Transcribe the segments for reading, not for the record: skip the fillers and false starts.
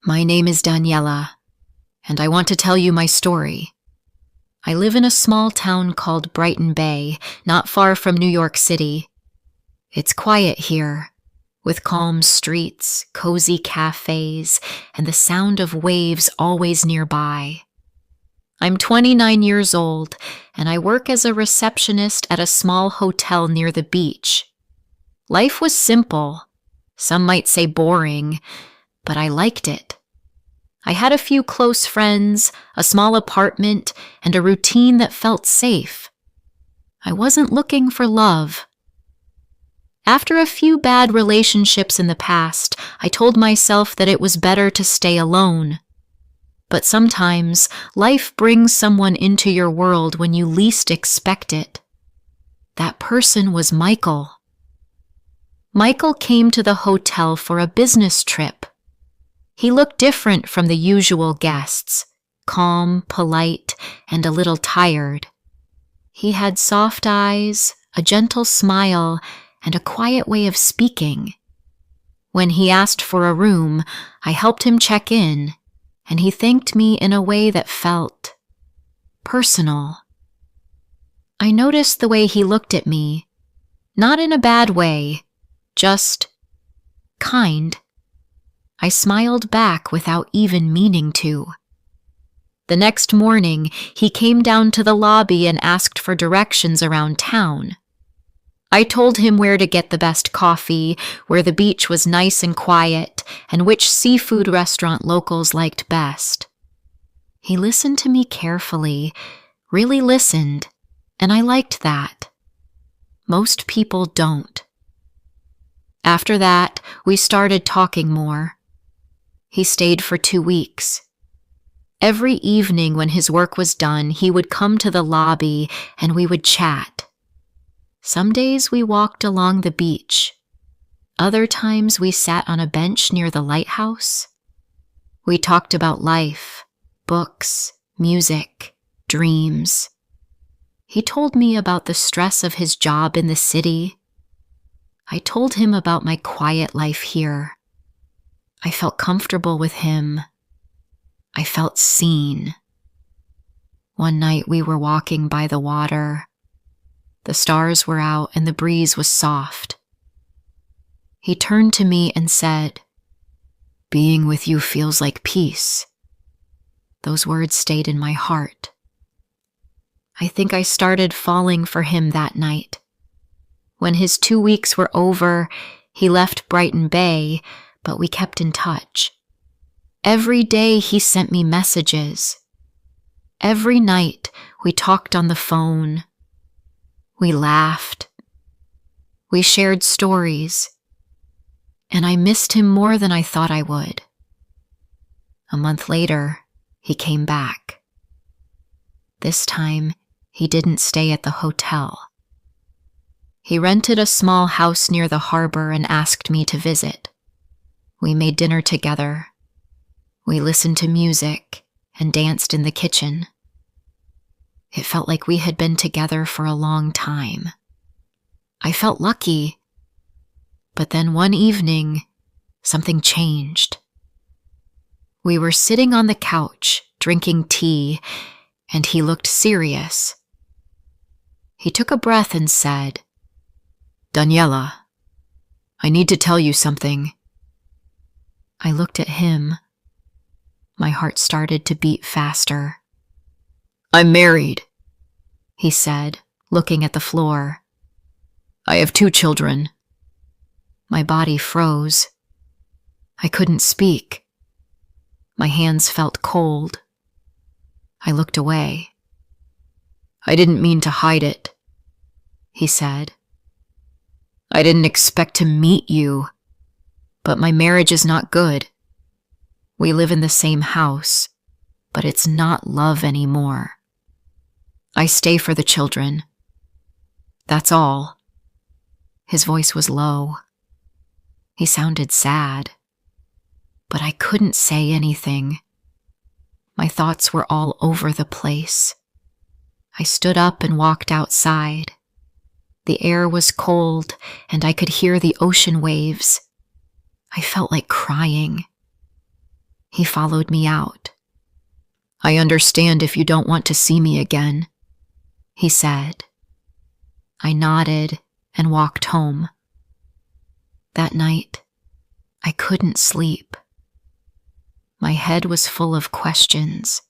My name is Daniela, and I want to tell you my story. I live in a small town called Brighton Bay, not far from New York City. It's quiet here, with calm streets, cozy cafes, and the sound of waves always nearby. I'm 29 years old, and I work as a receptionist at a small hotel near the beach. Life was simple. Some might say boring, but I liked it. I had a few close friends, a small apartment, and a routine that felt safe. I wasn't looking for love. After a few bad relationships in the past, I told myself that it was better to stay alone. But sometimes, life brings someone into your world when you least expect it. That person was Michael. Michael came to the hotel for a business trip. He looked different from the usual guests, calm, polite, and a little tired. He had soft eyes, a gentle smile, and a quiet way of speaking. When he asked for a room, I helped him check in, and he thanked me in a way that felt personal. I noticed the way he looked at me, not in a bad way, just kind. I smiled back without even meaning to. The next morning, he came down to the lobby and asked for directions around town. I told him where to get the best coffee, where the beach was nice and quiet, and which seafood restaurant locals liked best. He listened to me carefully, really listened, and I liked that. Most people don't. After that, we started talking more. He stayed for 2 weeks. Every evening when his work was done, he would come to the lobby and we would chat. Some days we walked along the beach. Other times we sat on a bench near the lighthouse. We talked about life, books, music, dreams. He told me about the stress of his job in the city. I told him about my quiet life here. I felt comfortable with him. I felt seen. One night we were walking by the water. The stars were out and the breeze was soft. He turned to me and said, "Being with you feels like peace." Those words stayed in my heart. I think I started falling for him that night. When his 2 weeks were over, he left Brighton Bay, but we kept in touch. Every day he sent me messages. Every night we talked on the phone. We laughed. We shared stories. And I missed him more than I thought I would. A month later, he came back. This time, he didn't stay at the hotel. He rented a small house near the harbor and asked me to visit. We made dinner together. We listened to music and danced in the kitchen. It felt like we had been together for a long time. I felt lucky. But then one evening, something changed. We were sitting on the couch, drinking tea, and he looked serious. He took a breath and said, "Daniela, I need to tell you something." I looked at him. My heart started to beat faster. "I'm married," he said, looking at the floor. "I have 2 children. My body froze. I couldn't speak. My hands felt cold. I looked away. "I didn't mean to hide it," he said. "I didn't expect to meet you, but my marriage is not good. We live in the same house, but it's not love anymore. I stay for the children. That's all." His voice was low. He sounded sad, but I couldn't say anything. My thoughts were all over the place. I stood up and walked outside. The air was cold, and I could hear the ocean waves. I felt like crying. He followed me out. "I understand if you don't want to see me again," he said. I nodded and walked home. That night, I couldn't sleep. My head was full of questions.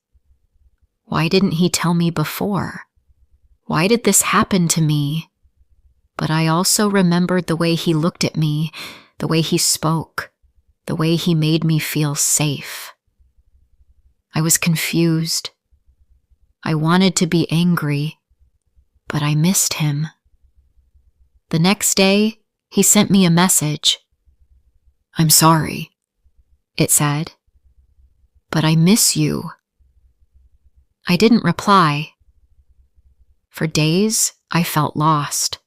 Why didn't he tell me before? Why did this happen to me? But I also remembered the way he looked at me, the way he spoke, the way he made me feel safe. I was confused. I wanted to be angry, but I missed him. The next day, he sent me a message. "I'm sorry," it said, "but I miss you." I didn't reply. For days, I felt lost.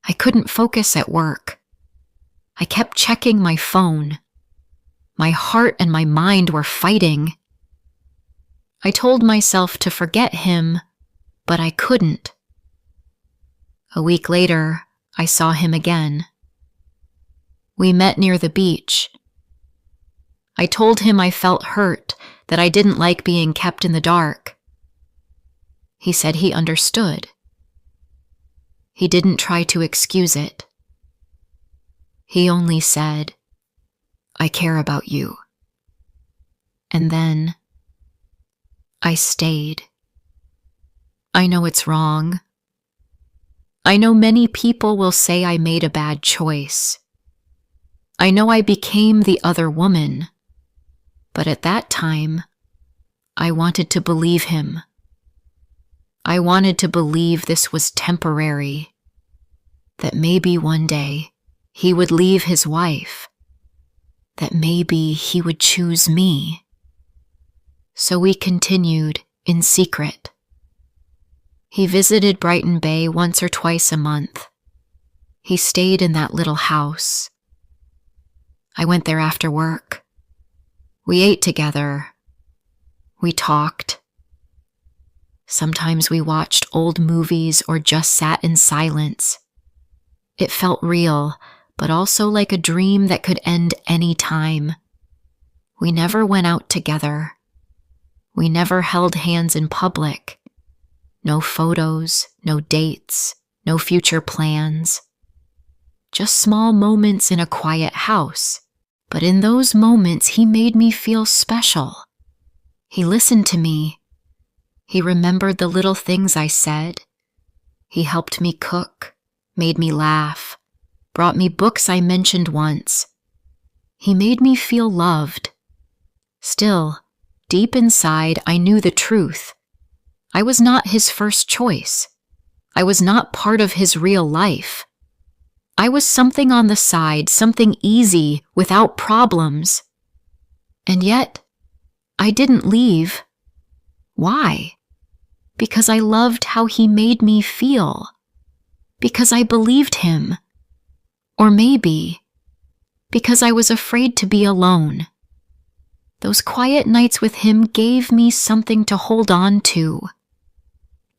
I couldn't focus at work. I kept checking my phone. My heart and my mind were fighting. I told myself to forget him, but I couldn't. A week later, I saw him again. We met near the beach. I told him I felt hurt, that I didn't like being kept in the dark. He said he understood. He didn't try to excuse it. He only said, "I care about you." And then I stayed. I know it's wrong. I know many people will say I made a bad choice. I know I became the other woman. But at that time, I wanted to believe him. I wanted to believe this was temporary, that maybe one day he would leave his wife, that maybe he would choose me. So we continued in secret. He visited Brighton Bay once or twice a month. He stayed in that little house. I went there after work. We ate together. We talked. Sometimes we watched old movies or just sat in silence. It felt real, but also like a dream that could end any time. We never went out together. We never held hands in public. No photos, no dates, no future plans. Just small moments in a quiet house. But in those moments, he made me feel special. He listened to me. He remembered the little things I said. He helped me cook, made me laugh, brought me books I mentioned once. He made me feel loved. Still, deep inside, I knew the truth. I was not his first choice. I was not part of his real life. I was something on the side, something easy, without problems. And yet, I didn't leave. Why? Because I loved how he made me feel. Because I believed him. Or maybe, because I was afraid to be alone. Those quiet nights with him gave me something to hold on to.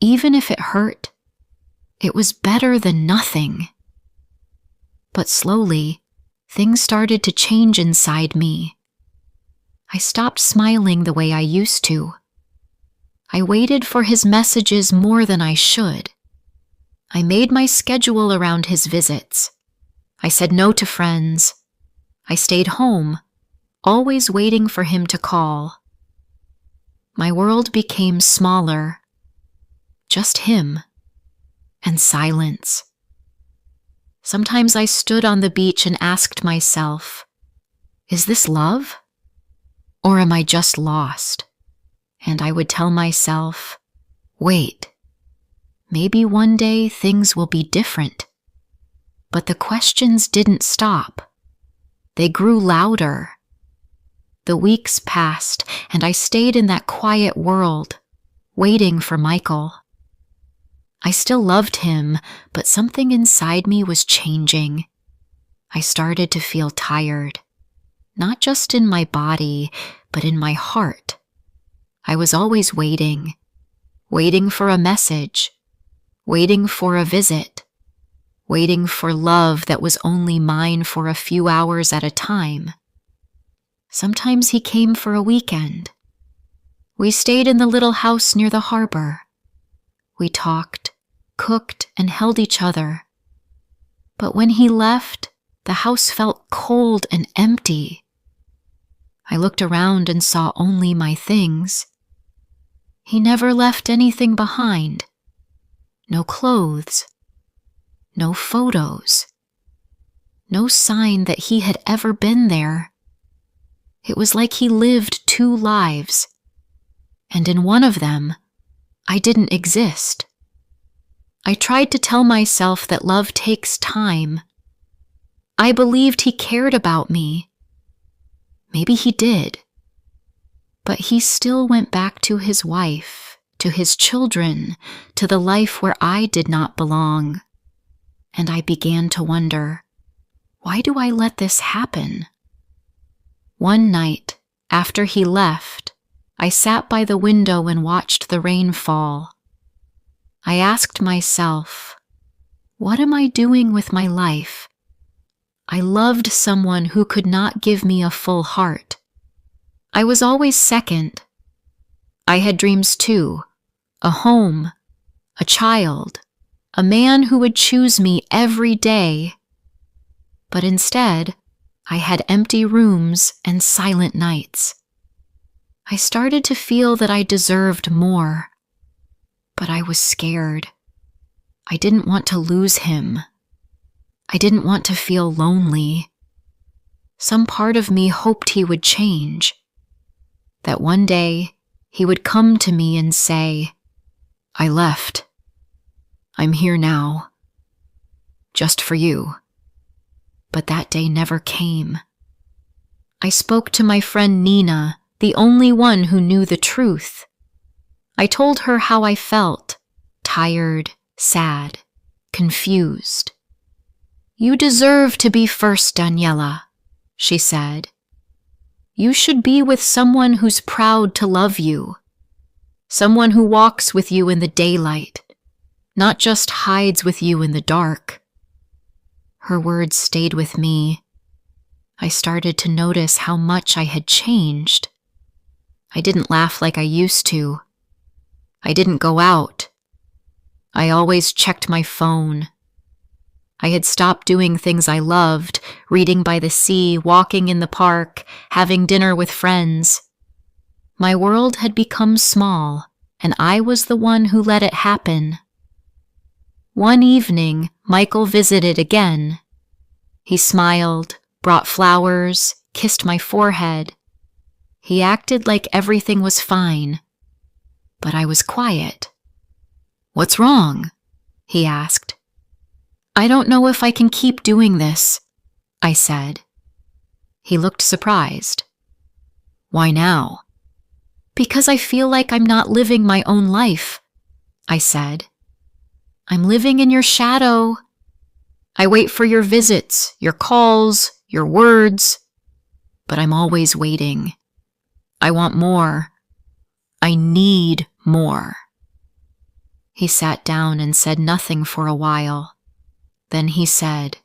Even if it hurt, it was better than nothing. But slowly, things started to change inside me. I stopped smiling the way I used to. I waited for his messages more than I should. I made my schedule around his visits. I said no to friends. I stayed home, always waiting for him to call. My world became smaller. Just him and silence. Sometimes I stood on the beach and asked myself, is this love? Or am I just lost? And I would tell myself, wait, maybe one day things will be different. But the questions didn't stop. They grew louder. The weeks passed, and I stayed in that quiet world, waiting for Michael. I still loved him, but something inside me was changing. I started to feel tired, not just in my body, but in my heart. I was always waiting for a message, waiting for a visit, waiting for love that was only mine for a few hours at a time. Sometimes he came for a weekend. We stayed in the little house near the harbor. We talked, cooked, and held each other. But when he left, the house felt cold and empty. I looked around and saw only my things. He never left anything behind. No clothes. No photos. No sign that he had ever been there. It was like he lived two lives, and in one of them, I didn't exist. I tried to tell myself that love takes time. I believed he cared about me. Maybe he did. But he still went back to his wife, to his children, to the life where I did not belong. And I began to wonder, why do I let this happen? One night, after he left, I sat by the window and watched the rain fall. I asked myself, what am I doing with my life? I loved someone who could not give me a full heart. I was always second. I had dreams too, a home, a child, a man who would choose me every day. But instead, I had empty rooms and silent nights. I started to feel that I deserved more, but I was scared. I didn't want to lose him. I didn't want to feel lonely. Some part of me hoped he would change, that one day he would come to me and say, I left. I'm here now. Just for you. But that day never came. I spoke to my friend Nina, the only one who knew the truth. I told her how I felt, tired, sad, confused. You deserve to be first, Daniela, she said. You should be with someone who's proud to love you, someone who walks with you in the daylight, not just hides with you in the dark. Her words stayed with me. I started to notice how much I had changed. I didn't laugh like I used to. I didn't go out. I always checked my phone. I had stopped doing things I loved, reading by the sea, walking in the park, having dinner with friends. My world had become small, and I was the one who let it happen. One evening, Michael visited again. He smiled, brought flowers, kissed my forehead. He acted like everything was fine, but I was quiet. What's wrong? He asked. I don't know if I can keep doing this, I said. He looked surprised. Why now? Because I feel like I'm not living my own life, I said. I'm living in your shadow. I wait for your visits, your calls, your words, but I'm always waiting. I want more. I need more. He sat down and said nothing for a while. Then he said,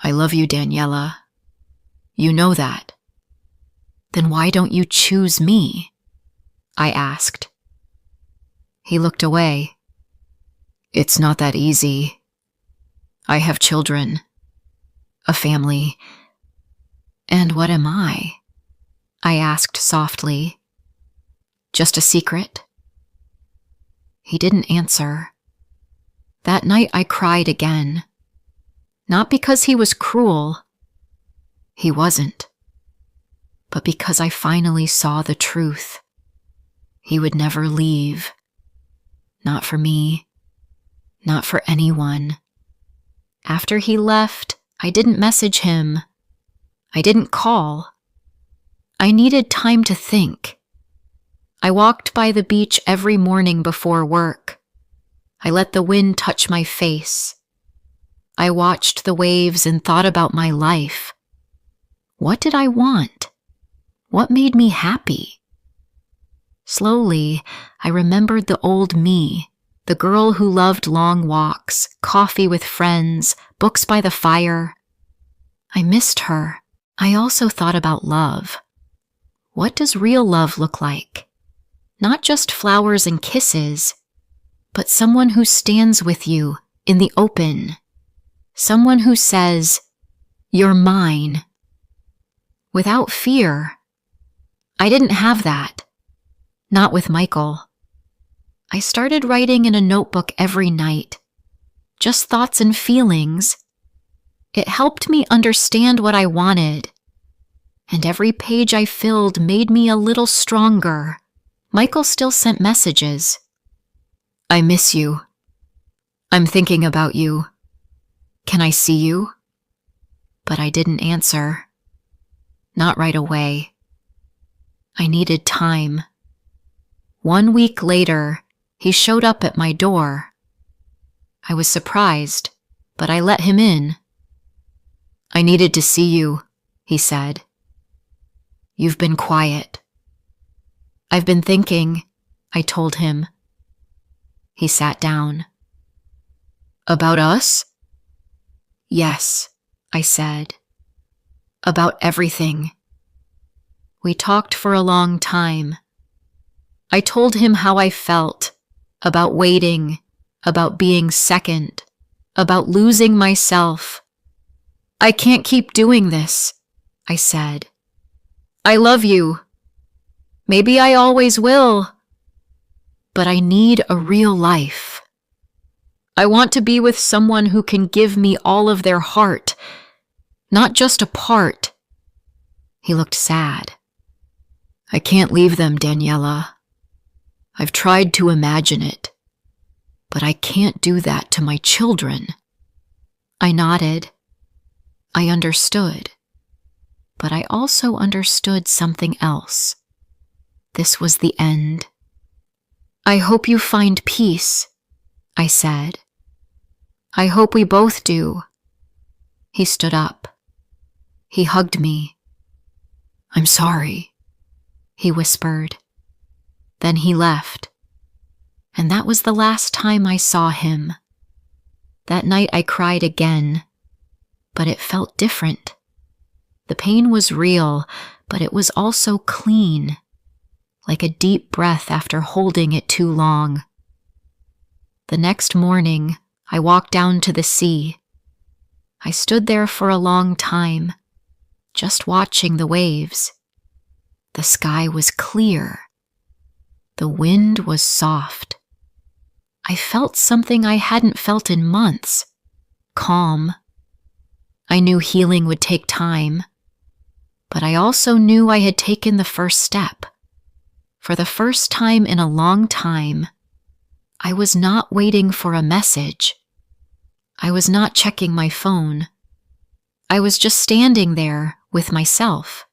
I love you, Daniela. You know that. Then why don't you choose me? I asked. He looked away. It's not that easy. I have children, a family. And what am I? I asked softly. Just a secret? He didn't answer. That night I cried again. Not because he was cruel. He wasn't. But because I finally saw the truth. He would never leave. Not for me. Not for anyone. After he left, I didn't message him. I didn't call. I needed time to think. I walked by the beach every morning before work. I let the wind touch my face. I watched the waves and thought about my life. What did I want? What made me happy? Slowly, I remembered the old me, the girl who loved long walks, coffee with friends, books by the fire. I missed her. I also thought about love. What does real love look like? Not just flowers and kisses, but someone who stands with you in the open. Someone who says, "You're mine," without fear. I didn't have that. Not with Michael. I started writing in a notebook every night. Just thoughts and feelings. It helped me understand what I wanted. And every page I filled made me a little stronger. Michael still sent messages. "I miss you. I'm thinking about you. Can I see you?" But I didn't answer. Not right away. I needed time. 1 week later, he showed up at my door. I was surprised, but I let him in. "I needed to see you," he said. "You've been quiet." "I've been thinking," I told him. He sat down. "About us?" "Yes," I said. "About everything." We talked for a long time. I told him how I felt, about waiting, about being second, about losing myself. "I can't keep doing this," I said. "I love you. Maybe I always will. But I need a real life. I want to be with someone who can give me all of their heart, not just a part." He looked sad. "I can't leave them, Daniela. I've tried to imagine it, but I can't do that to my children." I nodded. I understood. But I also understood something else. This was the end. "I hope you find peace," I said. "I hope we both do." He stood up. He hugged me. "I'm sorry," he whispered. Then he left. And that was the last time I saw him. That night I cried again, but it felt different. The pain was real, but it was also clean, like a deep breath after holding it too long. The next morning, I walked down to the sea. I stood there for a long time, just watching the waves. The sky was clear. The wind was soft. I felt something I hadn't felt in months. Calm. I knew healing would take time, but I also knew I had taken the first step. For the first time in a long time, I was not waiting for a message. I was not checking my phone. I was just standing there with myself.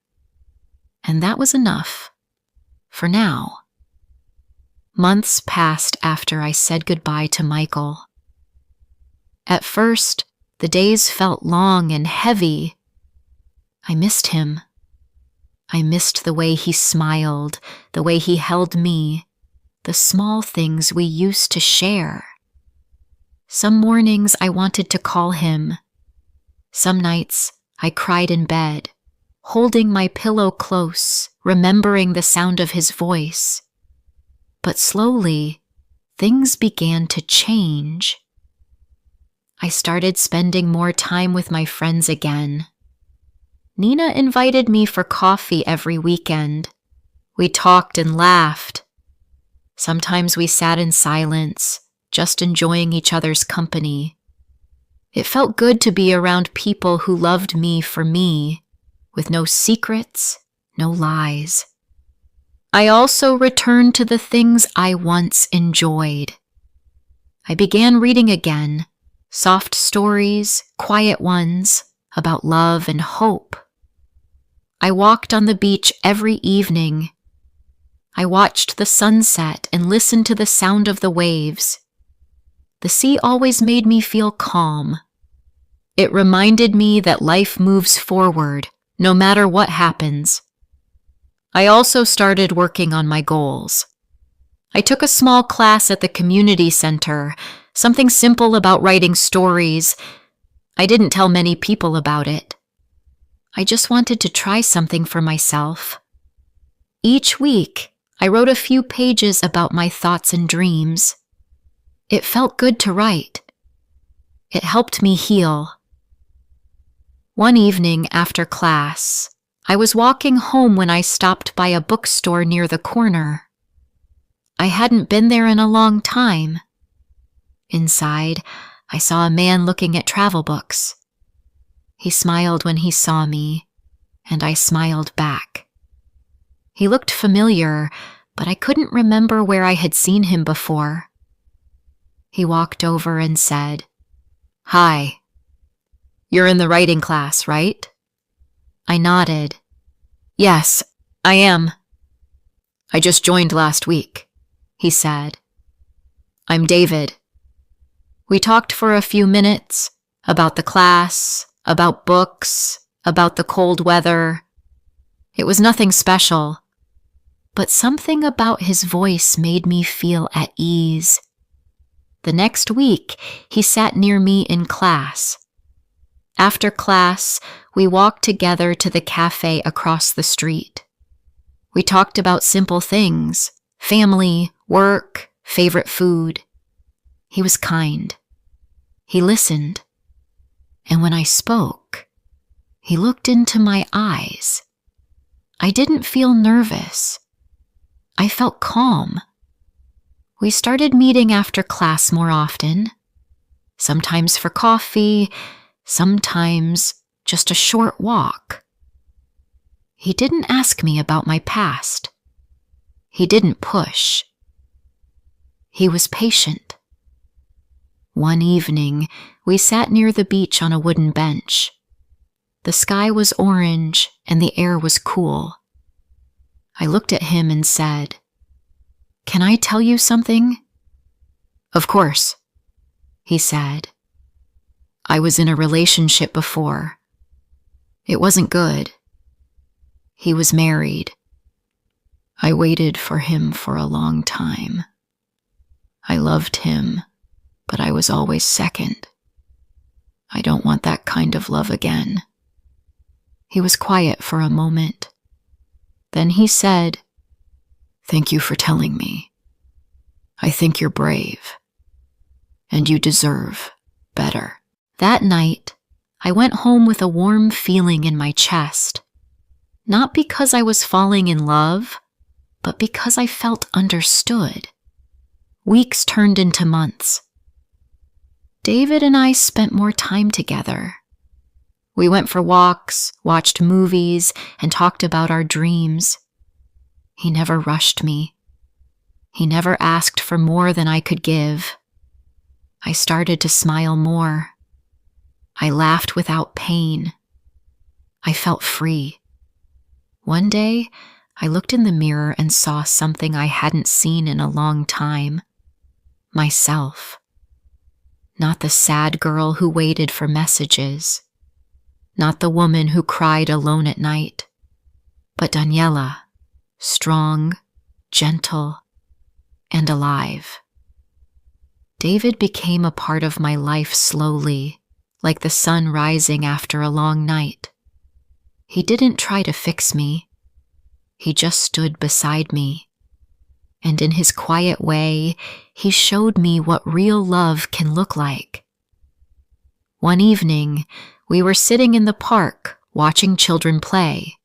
And that was enough. For now. Months passed after I said goodbye to Michael. At first, the days felt long and heavy. I missed him. I missed the way he smiled, the way he held me, the small things we used to share. Some mornings I wanted to call him. Some nights I cried in bed, holding my pillow close, remembering the sound of his voice. But slowly, things began to change. I started spending more time with my friends again. Nina invited me for coffee every weekend. We talked and laughed. Sometimes we sat in silence, just enjoying each other's company. It felt good to be around people who loved me for me, with no secrets, no lies. I also returned to the things I once enjoyed. I began reading again, soft stories, quiet ones, about love and hope. I walked on the beach every evening. I watched the sunset and listened to the sound of the waves. The sea always made me feel calm. It reminded me that life moves forward, no matter what happens. I also started working on my goals. I took a small class at the community center, something simple about writing stories. I didn't tell many people about it. I just wanted to try something for myself. Each week, I wrote a few pages about my thoughts and dreams. It felt good to write. It helped me heal. One evening after class, I was walking home when I stopped by a bookstore near the corner. I hadn't been there in a long time. Inside, I saw a man looking at travel books. He smiled when he saw me, and I smiled back. He looked familiar, but I couldn't remember where I had seen him before. He walked over and said, "Hi. You're in the writing class, right?" I nodded. "Yes, I am." "I just joined last week," he said. "I'm David." We talked for a few minutes about the class, about books, about the cold weather. It was nothing special, but something about his voice made me feel at ease. The next week, he sat near me in class. After class, we walked together to the cafe across the street. We talked about simple things, family, work, favorite food. He was kind. He listened. And when I spoke, he looked into my eyes. I didn't feel nervous. I felt calm. We started meeting after class more often, sometimes for coffee, sometimes just a short walk. He didn't ask me about my past. He didn't push. He was patient. One evening, we sat near the beach on a wooden bench. The sky was orange and the air was cool. I looked at him and said, "Can I tell you something?" "Of course," he said. "I was in a relationship before. It wasn't good. He was married. I waited for him for a long time. I loved him, but I was always second. I don't want that kind of love again." He was quiet for a moment. Then he said, "Thank you for telling me. I think you're brave, and you deserve better." That night, I went home with a warm feeling in my chest. Not because I was falling in love, but because I felt understood. Weeks turned into months. David and I spent more time together. We went for walks, watched movies, and talked about our dreams. He never rushed me. He never asked for more than I could give. I started to smile more. I laughed without pain. I felt free. One day, I looked in the mirror and saw something I hadn't seen in a long time. Myself. Not the sad girl who waited for messages. Not the woman who cried alone at night. But Daniela, strong, gentle, and alive. David became a part of my life slowly, like the sun rising after a long night. He didn't try to fix me. He just stood beside me. And in his quiet way, he showed me what real love can look like. One evening, we were sitting in the park, watching children play.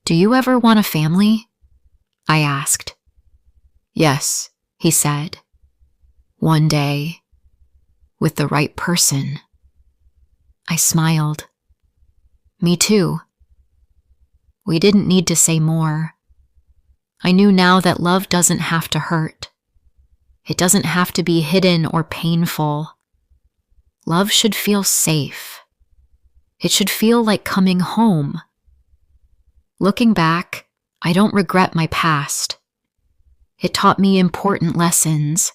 "Do you ever want a family?" I asked. "Yes," he said. "One day, with the right person." I smiled. "Me too." We didn't need to say more. I knew now that love doesn't have to hurt. It doesn't have to be hidden or painful. Love should feel safe. It should feel like coming home. Looking back, I don't regret my past. It taught me important lessons.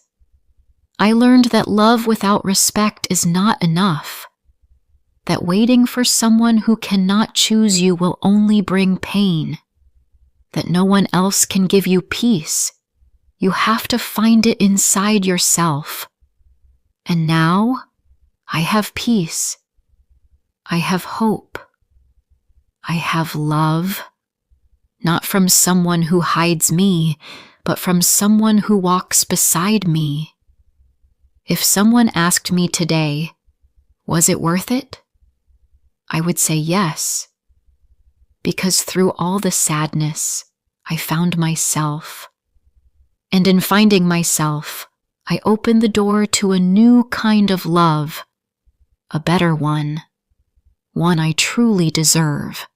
I learned that love without respect is not enough. That waiting for someone who cannot choose you will only bring pain. That no one else can give you peace. You have to find it inside yourself. And now, I have peace. I have hope. I have love. not from someone who hides me, but from someone who walks beside me. If someone asked me today, was it worth it? I would say yes, because through all the sadness, I found myself. And in finding myself, I opened the door to a new kind of love, a better one I truly deserve.